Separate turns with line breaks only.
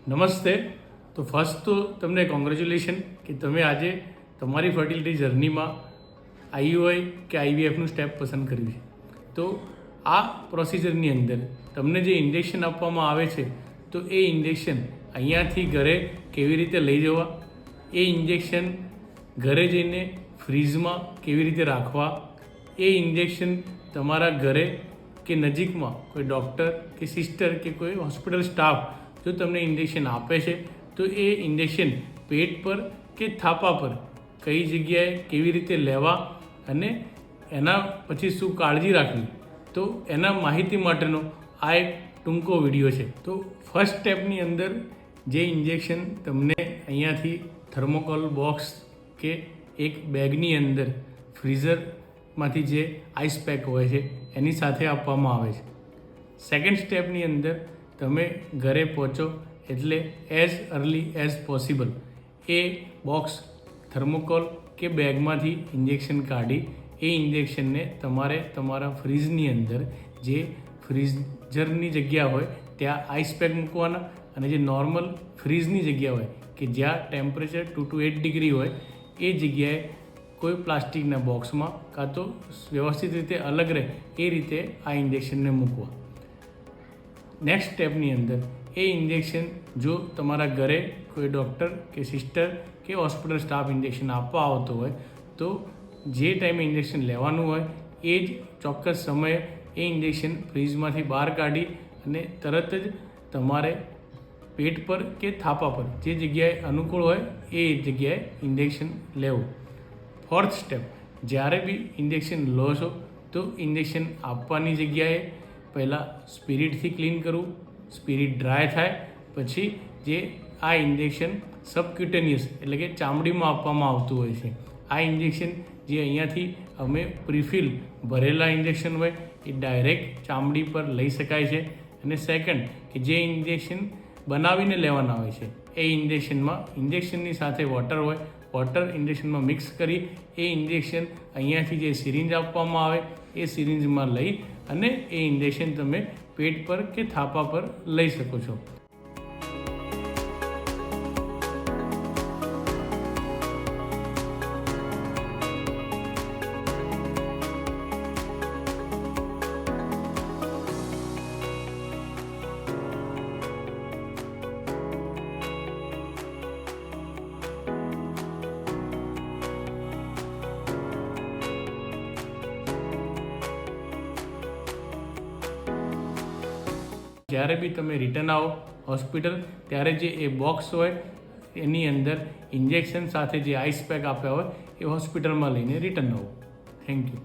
નમસ્તે. તો ફર્સ્ટ તો તમને કોંગ્રેચ્યુલેશન કે તમે આજે તમારી ફર્ટિલિટી જર્નીમાં આઈયુઆઈ કે આઈવીએફનું સ્ટેપ પસંદ કર્યું છે. તો આ પ્રોસિજરની અંદર તમને જે ઇન્જેક્શન આપવામાં આવે છે તો એ ઇન્જેક્શન અહીંયાથી ઘરે કેવી રીતે લઈ જવા, એ ઇન્જેક્શન ઘરે જઈને ફ્રીઝમાં કેવી રીતે રાખવા, એ ઇન્જેક્શન તમારા ઘરે કે નજીકમાં કોઈ ડૉક્ટર કે સિસ્ટર કે કોઈ હોસ્પિટલ સ્ટાફ જો તમને ઇન્જેક્શન આપે છે તો એ ઇન્જેક્શન પેટ પર કે થાપા પર કઈ જગ્યાએ કેવી રીતે લેવા અને એના પછી શું કાળજી રાખવી, તો એના માહિતી માટેનો આ એક ટૂંકો વિડીયો છે. તો ફર્સ્ટ સ્ટેપની અંદર જે ઇન્જેક્શન તમને અહીંયાથી થર્મોકોલ બોક્સ કે એક બેગની અંદર ફ્રીઝરમાંથી જે આઈસ પેક હોય છે એની સાથે આપવામાં આવે છે. સેકન્ડ સ્ટેપની અંદર તમે ઘરે પહોંચો એટલે એઝ અર્લી એઝ પોસિબલ એ બોક્સ થર્મોકોલ કે બેગમાંથી ઇન્જેક્શન કાઢી એ ઇન્જેક્શનને તમારે તમારા ફ્રીઝની અંદર જે ફ્રીઝરની જગ્યા હોય ત્યાં આઈસ પેક મૂકવાના અને જે નોર્મલ ફ્રીઝની જગ્યા હોય કે જ્યાં ટેમ્પરેચર 2 to 8 ડિગ્રી હોય એ જગ્યાએ કોઈ પ્લાસ્ટિકના બોક્સમાં કાં તો વ્યવસ્થિત રીતે અલગ રહે એ રીતે આ ઇન્જેક્શનને મૂકવા. નેક્સ્ટ સ્ટેપની અંદર એ ઇન્જેક્શન જો તમારા ઘરે કોઈ ડૉક્ટર કે સિસ્ટર કે હોસ્પિટલ સ્ટાફ ઇન્જેક્શન આપવા આવતો હોય તો જે ટાઈમે ઇન્જેક્શન લેવાનું હોય એ જ ચોક્કસ સમયે એ ઇન્જેક્શન ફ્રીઝમાંથી બહાર કાઢી અને તરત જ તમારે પેટ પર કે થાપા પર જે જગ્યાએ અનુકૂળ હોય એ જગ્યાએ ઇન્જેક્શન લેવું. ફોર્થ સ્ટેપ, જ્યારે બી ઇન્જેક્શન લો છો તો ઇન્જેક્શન આપવાની જગ્યાએ પહેલાં સ્પિરિટથી ક્લીન કરવું. સ્પિરિટ ડ્રાય થાય પછી જે આ ઇન્જેક્શન સબક્યુટેનિયસ એટલે કે ચામડીમાં આપવામાં આવતું હોય છે. આ ઇન્જેક્શન જે અહીંયાથી અમે પ્રીફિલ ભરેલા ઇન્જેક્શન હોય એ ડાયરેક્ટ ચામડી પર લઈ શકાય છે. અને સેકન્ડ કે જે ઇન્જેક્શન બનાવીને લેવાના હોય છે એ ઇન્જેક્શનમાં ઇન્જેક્શનની સાથે વોટર હોય, વોટર ઇન્જેક્શનમાં મિક્સ કરી એ ઇન્જેક્શન અહીંયાથી જે સિરિંજ આપવામાં આવે એ સિરિંજમાં લઈ અને એ ઇન્જેક્શન તમે પેટ પર કે થાપા પર લઈ શકો છો. જ્યારે બી તમે રિટર્ન આવો હોસ્પિટલ ત્યારે જે એ બોક્સ હોય એની અંદર ઇન્જેક્શન સાથે જે આઈસ પેક આપ્યા હોય એ હોસ્પિટલમાં લઈને રિટર્ન આવો. Thank you.